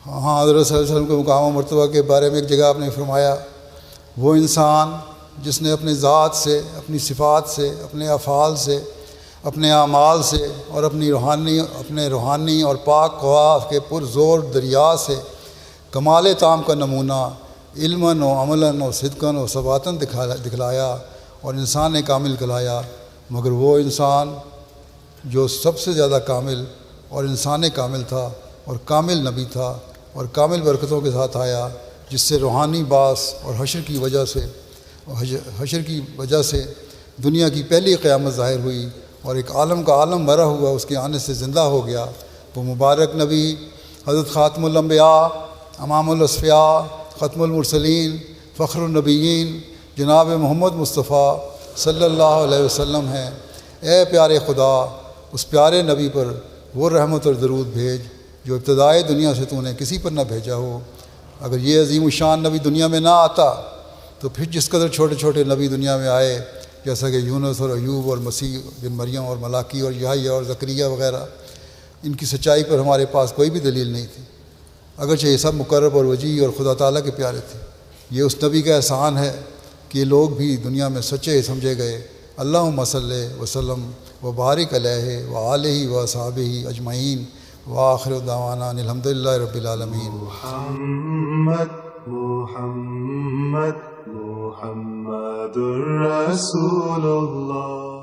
ہاں حضرت صلی اللہ علیہ وسلم کے مقام و مرتبہ کے بارے میں ایک جگہ آپ نے فرمایا، وہ انسان جس نے اپنے ذات سے، اپنی صفات سے، اپنے افعال سے، اپنے اعمال سے اور اپنے روحانی اور پاک خواہ کے پرزور دریا سے کمال تام کا نمونہ علماً و عملاً و صدقاً و ثباتاً دکھلایا اور انسان کامل کہلایا، مگر وہ انسان جو سب سے زیادہ کامل اور انسان کامل تھا اور کامل نبی تھا اور کامل برکتوں کے ساتھ آیا، جس سے روحانی باعث اور حشر کی وجہ سے دنیا کی پہلی قیامت ظاہر ہوئی اور ایک عالم کا عالم مرا ہوا اس کے آنے سے زندہ ہو گیا۔ وہ مبارک نبی حضرت خاتم الانبیاء، امام الاصفیاء، ختم المرسلین، فخر النبیین جناب محمد مصطفیٰ صلی اللہ علیہ وسلم ہیں۔ اے پیارے خدا، اس پیارے نبی پر وہ رحمت اور درود بھیج جو ابتدائے دنیا سے تو نے کسی پر نہ بھیجا ہو۔ اگر یہ عظیم الشان نبی دنیا میں نہ آتا تو پھر جس قدر چھوٹے چھوٹے نبی دنیا میں آئے، جیسا کہ یونس اور ایوب اور مسیح بن مریم اور ملاکی اور یحییٰ اور زکریا وغیرہ، ان کی سچائی پر ہمارے پاس کوئی بھی دلیل نہیں تھی، اگرچہ یہ سب مقرب اور وجیح اور خدا تعالیٰ کے پیارے تھے۔ یہ اس نبی کا احسان ہے کہ یہ لوگ بھی دنیا میں سچے سمجھے گئے۔ اللہم صلی وسلم و بارک علیہ و آلہ و اصحابہ اجمعین وآخر دعوانا الحمدللہ رب العالمین۔ محمد محمد محمد رسول اللہ۔